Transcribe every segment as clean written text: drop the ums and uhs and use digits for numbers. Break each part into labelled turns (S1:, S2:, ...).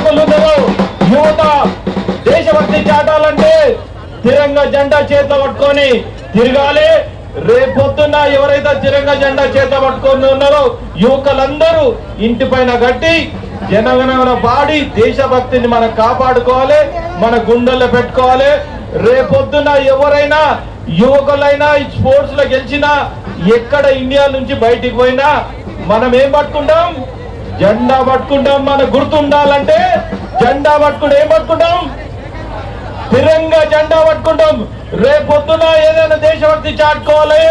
S1: యువకులు ఉన్నారు. యువత దేశభక్తి చాటాలంటే తిరంగా జెండా చేతిలో పట్టుకొని తిరగాలి. రేపొద్దున ఎవరైతే తిరంగా జెండా చేతిలో పట్టుకొని ఉన్నారో యువకులందరూ ఇంటి పైన కట్టి జనగణమన పాడి దేశభక్తిని మనం కాపాడుకోవాలి, మన గుండెల్లో పెట్టుకోవాలి. రేపొద్దున ఎవరైనా యువకులైనా స్పోర్ట్స్ లో గెలిచినా ఎక్కడ ఇండియా నుంచి బయటికి పోయినా మనం ఏం పట్టుకుంటాం? జెండా పట్టుకుంటాం. మన గుర్తుండాలంటే జెండా పట్టుకుంటే ఏం పట్టుకుంటాం? తిరంగా జెండా పట్టుకుంటాం. రేపొద్దున ఏదైనా దేశభక్తి చాటుకోవాలి,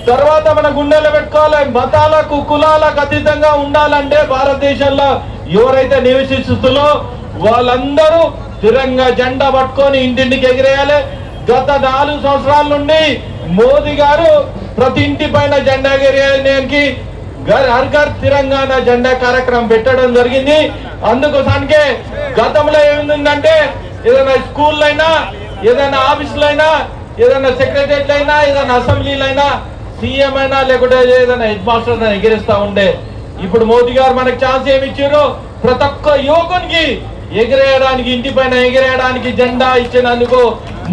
S1: తర్వాత మన గుండెలో పెట్టుకోవాలి. మతాలకు కులాలకు అతీతంగా ఉండాలంటే భారతదేశంలో ఎవరైతే నివసిస్తులో వాళ్ళందరూ తిరంగా జెండా పట్టుకొని ఇంటింటికి ఎగిరేయాలి. గత 4 సంవత్సరాల నుండి మోదీ గారు ప్రతి ఇంటి పైన జెండా ఎగిరేయడానికి హర్ ఘర్ తిరంగాణ జెండా కార్యక్రమం పెట్టడం జరిగింది. అందుకోసానికే గతంలో ఏముందంటే ఏదైనా స్కూల్ అయినా, ఏదైనా ఆఫీసులు అయినా, ఏదైనా సెక్రటరియట్ అయినా, ఏదైనా అసెంబ్లీలు అయినా సీఎం అయినా లేకుంటే ఏదైనా హెడ్ మాస్టర్ ఎగిరిస్తా ఉండే. ఇప్పుడు మోదీ గారు మనకు ఛాన్స్ ఏమి ఇచ్చారు? ప్రతి ఒక్క యువకునికి ఎగిరేయడానికి, ఇంటి పైన ఎగిరేయడానికి జెండా ఇచ్చినందుకు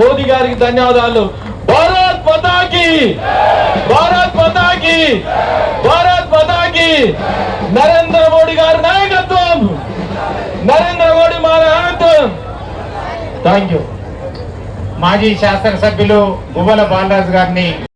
S1: మోదీ గారికి ధన్యవాదాలు. భారత్ మాతాకి, భారత్ మాతాకి, భారత్ మాతాకి. నరేంద్ర మోడీ గారి నాయకత్వం, నరేంద్ర మోడీ మా నాయకత్వం. Thank you.
S2: మాజీ శాసనసభ్యులు గువ్వల బాలరాజు గారిని